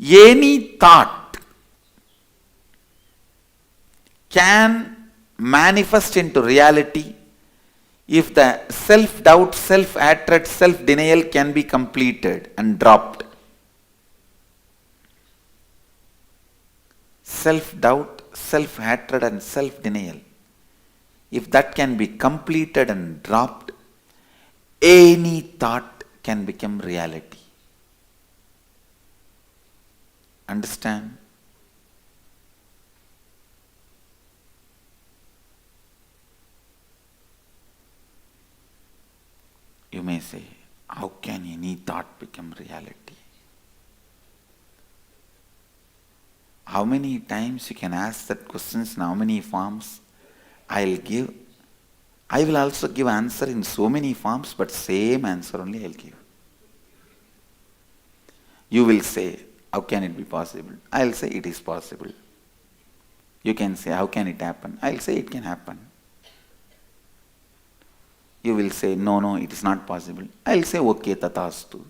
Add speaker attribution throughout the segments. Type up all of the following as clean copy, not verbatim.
Speaker 1: Any thought can manifest into reality if the self-doubt, self-hatred, self-denial can be completed and dropped. Self-doubt, self-hatred and self-denial, if that can be completed and dropped, any thought can become reality. Understand? You may say, how can any thought become reality? How many times you can ask that questions in how many forms? I will also give answer in so many forms, but same answer only I'll give. You will say, how can it be possible? I'll say it is possible. You can say, how can it happen? I'll say it can happen. You will say, no, it is not possible. I'll say, okay, tathastu.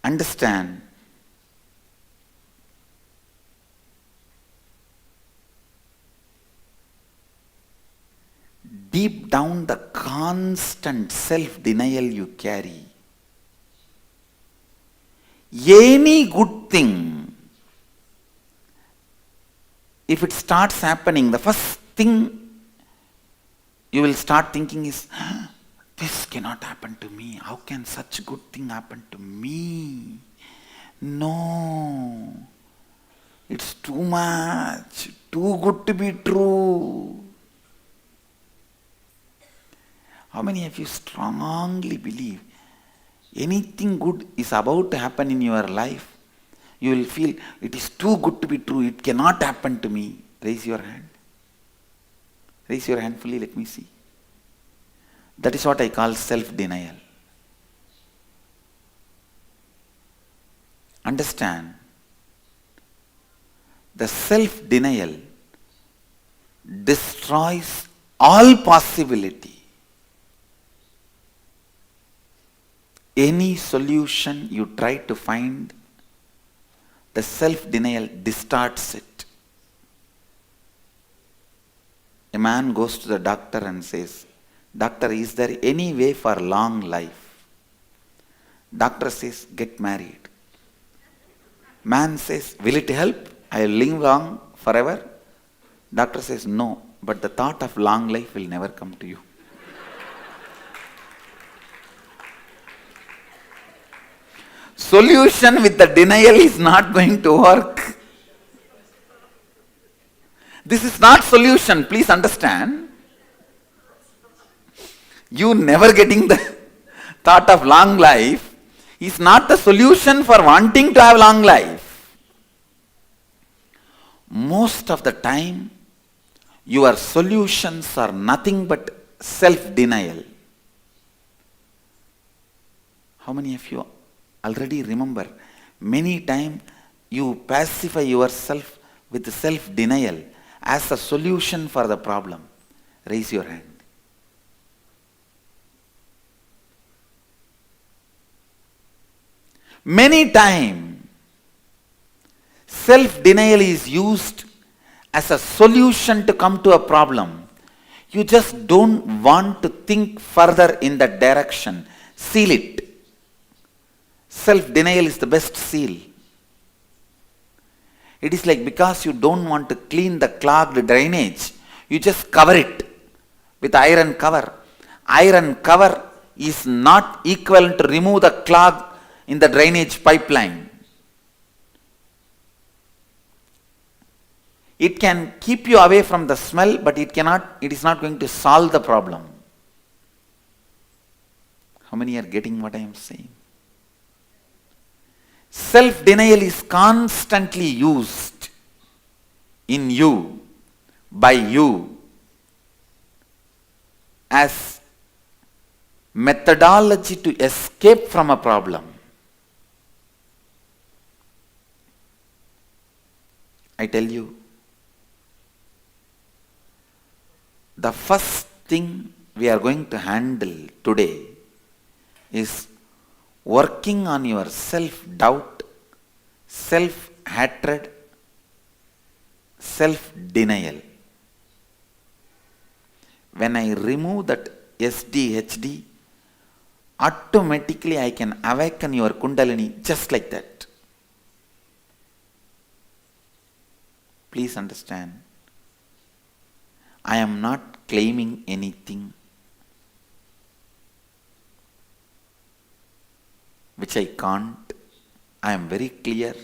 Speaker 1: Understand? Deep down, the constant self-denial you carry. Any good thing, if it starts happening, the first thing you will start thinking is, this cannot happen to me. How can such good thing happen to me? No. It's too much. Too good to be true. How many of you strongly believe anything good is about to happen in your life? You will feel it is too good to be true. It cannot happen to me. Raise your hand. Raise your hand fully. Let me see. That is what I call self-denial. Understand? The self-denial destroys all possibility. Any solution you try to find, the self-denial distorts it. A man goes to the doctor and says, Doctor, is there any way for long life? Doctor says, get married. Man says, will it help? I will live long forever? Doctor says, no, but the thought of long life will never come to you. Solution with the denial is not going to work. This is not solution, please understand. You never getting the thought of long life is not the solution for wanting to have long life. Most of the time, your solutions are nothing but self-denial. How many of you already remember, many times you pacify yourself with self-denial as a solution for the problem? Raise your hand. Many times, self-denial is used as a solution to come to a problem. You just don't want to think further in that direction. Seal it. Self-denial is the best seal. It is like because you don't want to clean the clogged drainage, you just cover it with iron cover. Iron cover is not equivalent to remove the clog in the drainage pipeline. It can keep you away from the smell, but it is not going to solve the problem. How many are getting what I am saying? Self-denial is constantly used in you, by you, as methodology to escape from a problem. I tell you, the first thing we are going to handle today is working on your self-doubt, self-hatred, self-denial. When I remove that SDHD, automatically I can awaken your Kundalini just like that. Please understand, I am not claiming anything which I can't. I am very clear.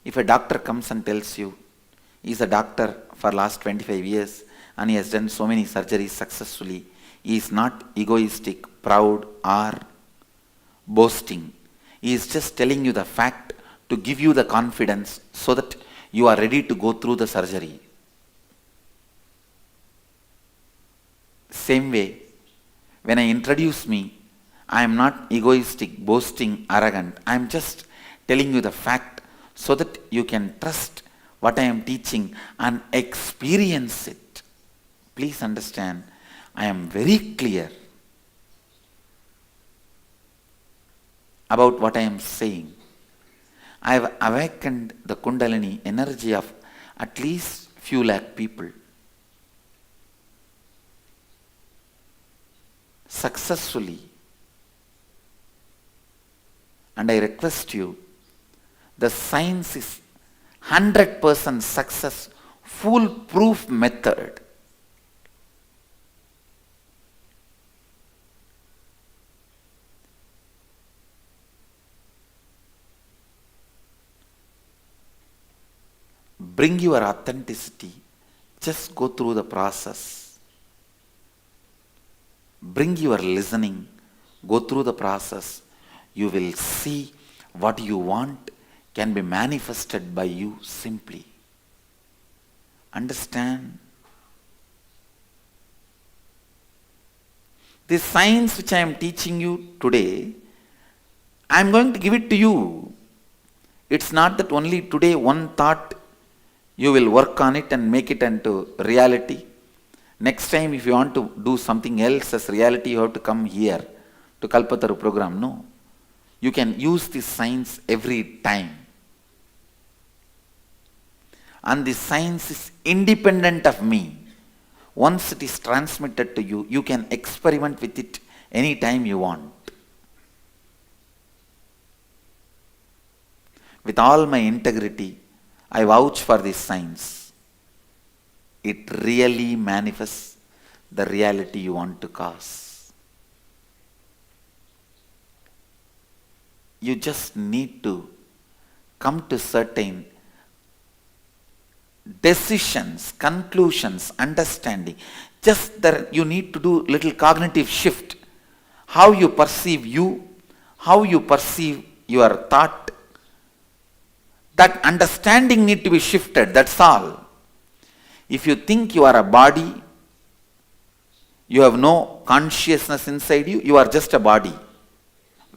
Speaker 1: If a doctor comes and tells you, he is a doctor for last 25 years and he has done so many surgeries successfully, he is not egoistic, proud or boasting. He is just telling you the fact to give you the confidence so that you are ready to go through the surgery. Same way, when I introduce me, I am not egoistic, boasting, arrogant. I am just telling you the fact so that you can trust what I am teaching and experience it. Please understand, I am very clear about what I am saying. I have awakened the Kundalini energy of at least few lakh people. Successfully. And I request you, the science is 100% success, foolproof method. Bring your authenticity. Just go through the process. Bring your listening. Go through the process. You will see what you want can be manifested by you simply. Understand? This science which I am teaching you today, I am going to give it to you. It's not that only today one thought you will work on it and make it into reality. Next time if you want to do something else as reality, you have to come here to Kalpataru program. No. You can use this science every time. And this science is independent of me. Once it is transmitted to you, you can experiment with it anytime you want. With all my integrity, I vouch for this science. It really manifests the reality you want to cause. You just need to come to certain decisions, conclusions, understanding. Just that you need to do little cognitive shift. How you perceive you, how you perceive your thought, that understanding need to be shifted, that's all. If you think you are a body, you have no consciousness inside you, you are just a body,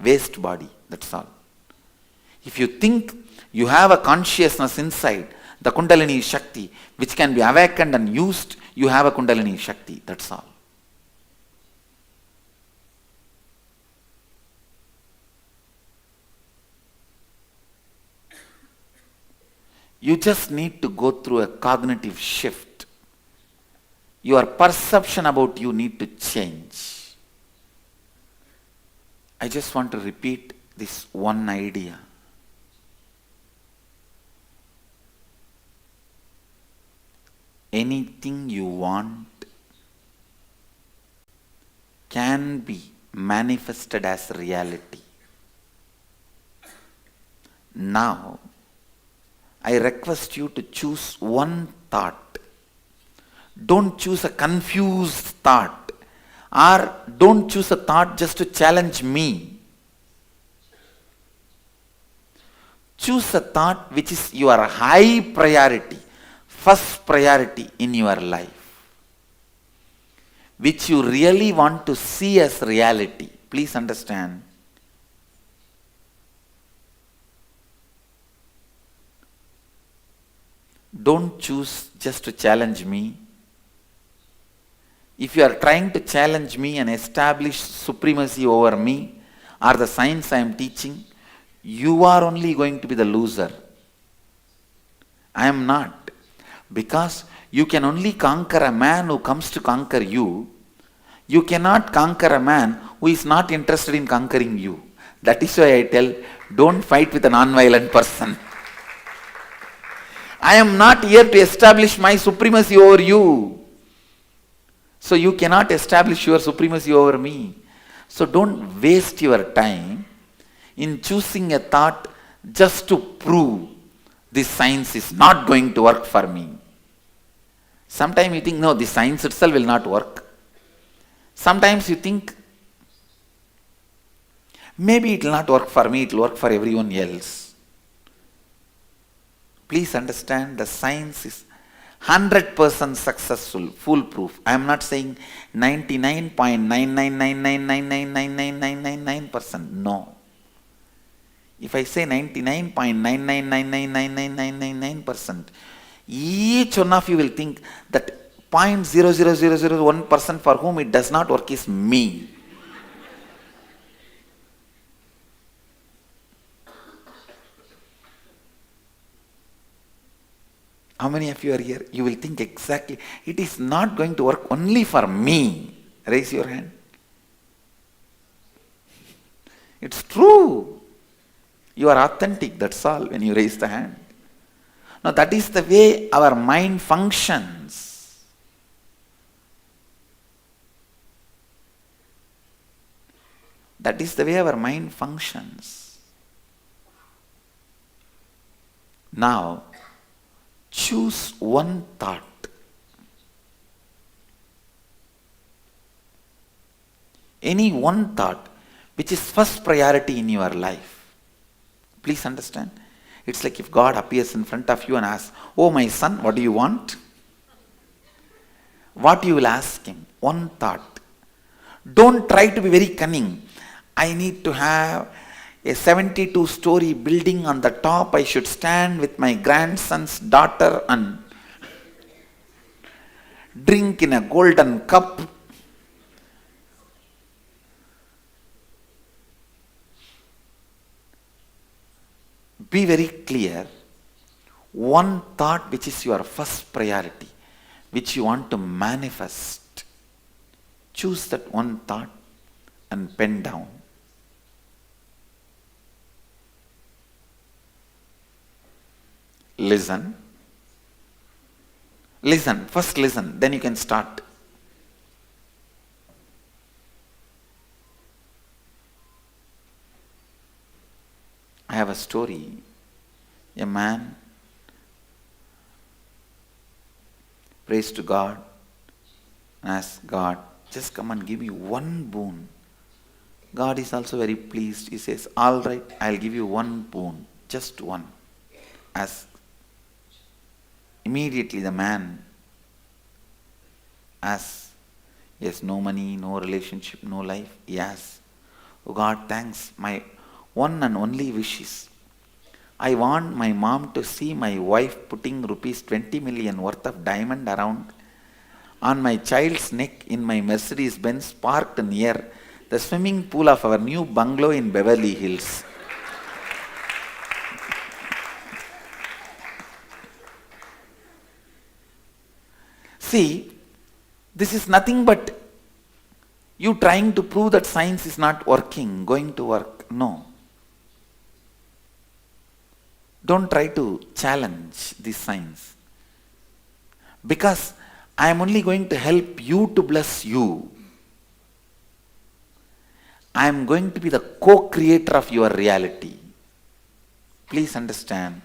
Speaker 1: waste body, that's all. If you think you have a consciousness inside, the Kundalini Shakti, which can be awakened and used, you have a Kundalini Shakti, that's all. You just need to go through a cognitive shift. Your perception about you need to change. I just want to repeat this one idea. Anything you want can be manifested as reality. Now, I request you to choose one thought. Don't choose a confused thought, or don't choose a thought just to challenge me. Choose a thought which is your high priority, first priority in your life, which you really want to see as reality. Please understand. Don't choose just to challenge me. If you are trying to challenge me and establish supremacy over me or the science I am teaching, you are only going to be the loser. I am not. Because you can only conquer a man who comes to conquer you. You cannot conquer a man who is not interested in conquering you. That is why I tell, don't fight with a non-violent person. I am not here to establish my supremacy over you. So you cannot establish your supremacy over me. So don't waste your time in choosing a thought just to prove this science is not going to work for me. Sometimes you think, no, the science itself will not work. Sometimes you think, maybe it will not work for me, it will work for everyone else. Please understand, the science is 100% successful, foolproof. I am not saying 99.999999999%. No. If I say 99.999999999%, each one of you will think that 0.00001% for whom it does not work is me. How many of you are here? You will think exactly, it is not going to work only for me. Raise your hand. It's true. You are authentic, that's all, when you raise the hand. Now that is the way our mind functions. That is the way our mind functions. Now, choose one thought. Any one thought which is first priority in your life. Please understand. It's like if God appears in front of you and asks, "Oh my son, what do you want?" What you will ask him? One thought. Don't try to be very cunning. I need to have a 72-story building. On the top I should stand with my grandson's daughter and drink in a golden cup. Be very clear. One thought which is your first priority, which you want to manifest. Choose that one thought and pen down. Listen. Listen. First listen, then you can start. I have a story. A man prays to God and asks God, just come and give me one boon. God is also very pleased. He says, all right, I'll give you one boon, just one. Ask. Immediately the man asks, he has no money, no relationship, no life. He asks, oh God, thanks, my one and only wish is, I want my mom to see my wife putting rupees 20 million worth of diamond around on my child's neck in my Mercedes Benz parked near the swimming pool of our new bungalow in Beverly Hills. See, this is nothing but you trying to prove that science is not working, going to work. No. Don't try to challenge this science. Because I am only going to help you to bless you. I am going to be the co-creator of your reality. Please understand.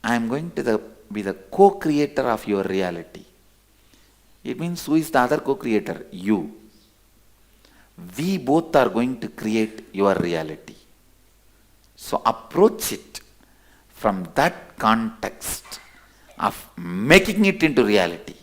Speaker 1: I am going to be the co-creator of your reality. It means who is the other co-creator? You. We both are going to create your reality. So approach it from that context of making it into reality.